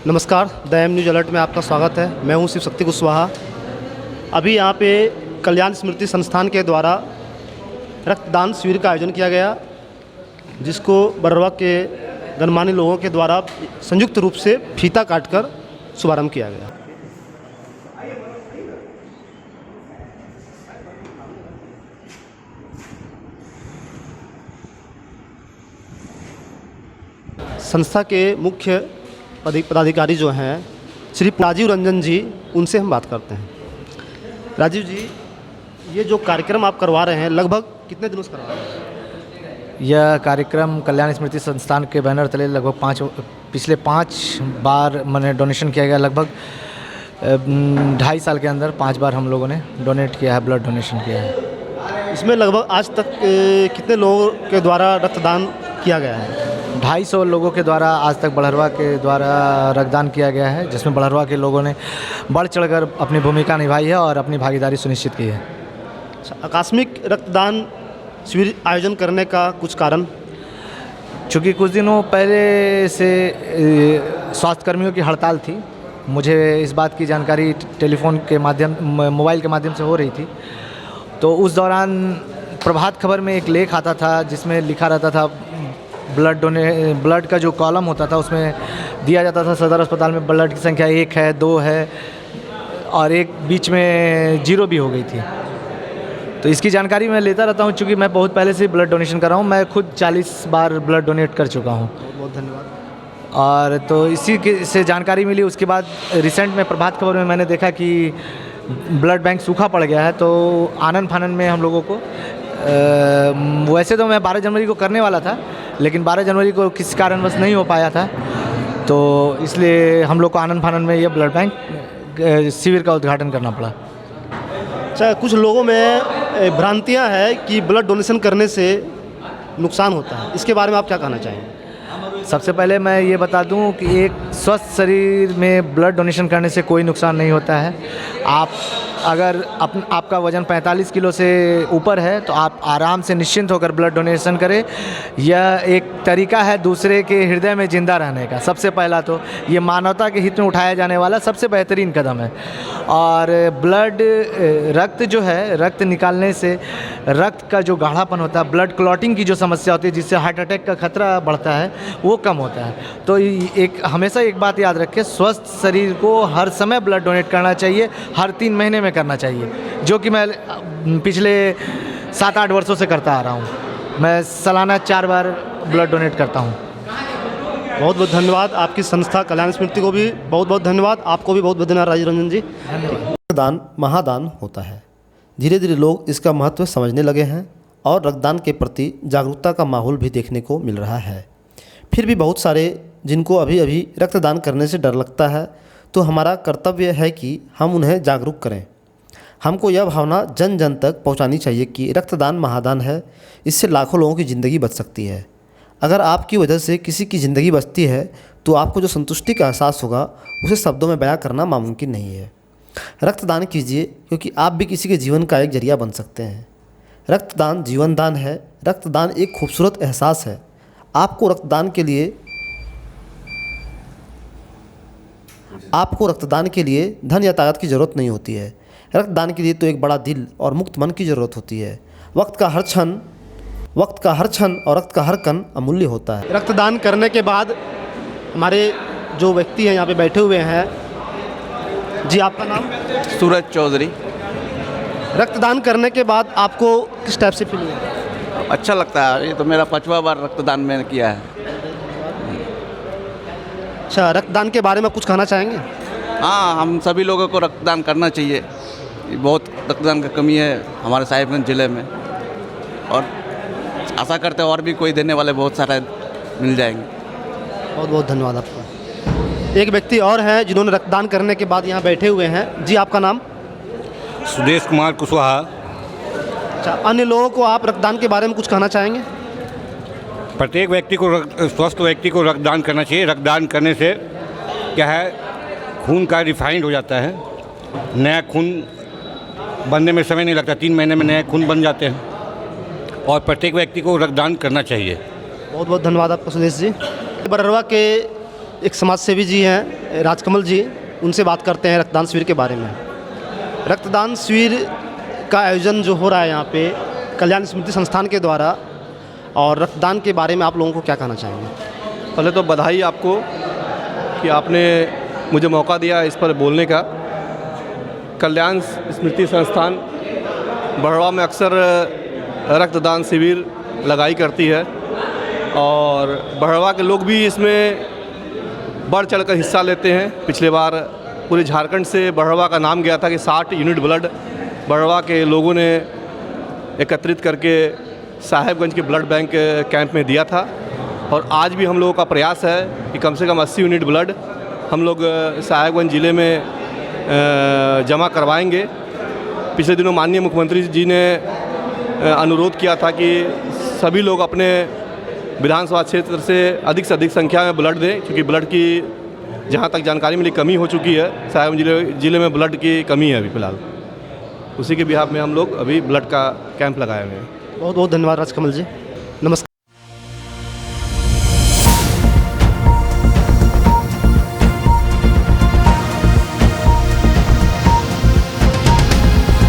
नमस्कार, the M news alert में आपका स्वागत है। मैं हूं शिव शक्ति कुशवाहा। अभी यहां पे कल्याण स्मृति संस्थान के द्वारा रक्तदान शिविर का आयोजन किया गया, जिसको बरवा के गणमान्य लोगों के द्वारा संयुक्त रूप से फीता काटकर शुभारंभ किया गया। संस्था के मुख्य पदाधिकारी जो हैं श्री राजीव रंजन जी, उनसे हम बात करते हैं। राजीव जी, ये जो कार्यक्रम आप करवा रहे हैं लगभग कितने दिनों से करवा रहे हैं? यह कार्यक्रम कल्याण स्मृति संस्थान के बैनर तले लगभग पिछले 5 बार मैंने डोनेशन किया गया। लगभग 2.5 साल के अंदर 5 बार हम लोगों ने डोनेट किया है, ब्लड डोनेशन किया है। इसमें लगभग आज तक कितने लोगों के द्वारा रक्तदान किया गया है? 250 लोगों के द्वारा आज तक बड़हरवा के द्वारा रक्तदान किया गया है, जिसमें बड़हरवा के लोगों ने बढ़ चढ़कर अपनी भूमिका निभाई है और अपनी भागीदारी सुनिश्चित की है। आकस्मिक रक्तदान शिविर आयोजन करने का कुछ कारण? चूँकि कुछ दिनों पहले से स्वास्थ्यकर्मियों की हड़ताल थी, मुझे इस बात की जानकारी टेलीफोन के माध्यम मोबाइल के माध्यम से हो रही थी। तो उस दौरान प्रभात खबर में एक लेख आता था जिसमें लिखा रहता था ब्लड का जो कॉलम होता था उसमें दिया जाता था सदर अस्पताल में ब्लड की संख्या 1 है, 2 है और एक बीच में 0 भी हो गई थी। तो इसकी जानकारी मैं लेता रहता हूं, चूँकि मैं बहुत पहले से ब्लड डोनेशन कर रहा हूं। मैं खुद 40 बार ब्लड डोनेट कर चुका हूं। बहुत बहुत धन्यवाद। और तो इसी से जानकारी मिली। उसके बाद रिसेंट में प्रभात खबर में मैंने देखा कि ब्लड बैंक सूखा पड़ गया है। तो आनन फानन में हम लोगों को वैसे तो मैं 12 जनवरी को करने वाला था, लेकिन 12 जनवरी को किसी कारणवश नहीं हो पाया था, तो इसलिए हम लोग को आनन फानन में यह ब्लड बैंक शिविर का उद्घाटन करना पड़ा। अच्छा, कुछ लोगों में भ्रांतियां हैं कि ब्लड डोनेशन करने से नुकसान होता है, इसके बारे में आप क्या कहना चाहेंगे? सबसे पहले मैं ये बता दूं कि एक स्वस्थ शरीर में ब्लड डोनेशन करने से कोई नुकसान नहीं होता है। आप अगर आपका वज़न 45 किलो से ऊपर है तो आप आराम से निश्चिंत होकर ब्लड डोनेशन करें। यह एक तरीका है दूसरे के हृदय में ज़िंदा रहने का। सबसे पहला तो ये मानवता के हित में उठाया जाने वाला सबसे बेहतरीन कदम है। और ब्लड रक्त जो है, रक्त निकालने से रक्त का जो गाढ़ापन होता है, ब्लड क्लॉटिंग की जो समस्या होती है जिससे हार्ट अटैक का खतरा बढ़ता है, वो कम होता है। तो हमेशा एक बात याद रखें, स्वस्थ शरीर को हर समय ब्लड डोनेट करना चाहिए, हर 3 महीने में करना चाहिए, जो कि मैं पिछले 7-8 वर्षों से करता आ रहा हूँ। मैं सालाना 4 बार ब्लड डोनेट करता हूँ। बहुत बहुत धन्यवाद। आपकी संस्था कल्याण स्मृति को भी बहुत बहुत धन्यवाद। आपको भी बहुत बहुत धन्यवाद राजीव रंजन जी। रक्तदान महादान होता है। धीरे धीरे लोग इसका महत्व समझने लगे हैं और रक्तदान के प्रति जागरूकता का माहौल भी देखने को मिल रहा है। फिर भी बहुत सारे जिनको अभी अभी रक्तदान करने से डर लगता है, तो हमारा कर्तव्य है कि हम उन्हें जागरूक करें। हमको यह भावना जन जन तक पहुंचानी चाहिए कि रक्तदान महादान है, इससे लाखों लोगों की ज़िंदगी बच सकती है। अगर आपकी वजह से किसी की ज़िंदगी बचती है तो आपको जो संतुष्टि का एहसास होगा उसे शब्दों में बयां करना नामुमकिन नहीं है। रक्तदान कीजिए, क्योंकि आप भी किसी के जीवन का एक जरिया बन सकते हैं। रक्तदान जीवन दान है। रक्तदान एक खूबसूरत एहसास है। आपको रक्तदान के लिए धन या ताकत की ज़रूरत नहीं होती है। रक्तदान के लिए तो एक बड़ा दिल और मुक्त मन की ज़रूरत होती है। वक्त का हर क्षण और रक्त का हर कण अमूल्य होता है। रक्तदान करने के बाद हमारे जो व्यक्ति हैं यहाँ पे बैठे हुए हैं, जी आपका नाम? सूरज चौधरी। रक्तदान करने के बाद आपको किस टाइप से फील हुआ? अच्छा लगता है। ये तो मेरा 5वां बार रक्तदान मैंने किया है। अच्छा, रक्तदान के बारे में कुछ कहना चाहेंगे? हाँ, हम सभी लोगों को रक्तदान करना चाहिए। बहुत रक्तदान की कमी है हमारे साहिबगंज ज़िले में, और आशा करते हैं और भी कोई देने वाले बहुत सारे मिल जाएंगे। बहुत बहुत धन्यवाद आपका। एक व्यक्ति और हैं जिन्होंने रक्तदान करने के बाद यहाँ बैठे हुए हैं। जी आपका नाम? सुदेश कुमार कुशवाहा। अच्छा, अन्य लोगों को आप रक्तदान के बारे में कुछ कहना चाहेंगे? प्रत्येक व्यक्ति को स्वस्थ व्यक्ति को रक्तदान करना चाहिए। रक्तदान करने से क्या है, खून का रिफाइंड हो जाता है। नया खून बनने में समय नहीं लगता, 3 महीने में नए खून बन जाते हैं, और प्रत्येक व्यक्ति को रक्तदान करना चाहिए। बहुत बहुत धन्यवाद आपका सुदेश जी। बरहरवा के एक समाज सेवी जी हैं राजकमल जी, उनसे बात करते हैं रक्तदान शिविर के बारे में। रक्तदान शिविर का आयोजन जो हो रहा है यहाँ पे कल्याण स्मृति संस्थान के द्वारा, और रक्तदान के बारे में आप लोगों को क्या कहना चाहेंगे? पहले तो बधाई आपको कि आपने मुझे मौका दिया इस पर बोलने का। कल्याण स्मृति संस्थान बड़वा में अक्सर रक्तदान शिविर लगाई करती है और बड़वा के लोग भी इसमें बढ़ चढ़कर हिस्सा लेते हैं। पिछले बार पूरे झारखंड से बड़वा का नाम गया था कि 60 यूनिट ब्लड बड़वा के लोगों ने एकत्रित करके साहेबगंज के ब्लड बैंक कैंप में दिया था। और आज भी हम लोगों का प्रयास है कि कम से कम 80 यूनिट ब्लड हम लोग साहेबगंज ज़िले में जमा करवाएंगे। पिछले दिनों माननीय मुख्यमंत्री जी ने अनुरोध किया था कि सभी लोग अपने विधानसभा क्षेत्र से अधिक संख्या में ब्लड दें, क्योंकि ब्लड की जहाँ तक जानकारी मिली कमी हो चुकी है। साहेबगंज ज़िले में ब्लड की कमी है अभी फ़िलहाल। उसी के बिहाफ में हम लोग अभी ब्लड का कैंप लगाए हुए हैं। बहुत बहुत धन्यवाद राजकमल जी, नमस्कार।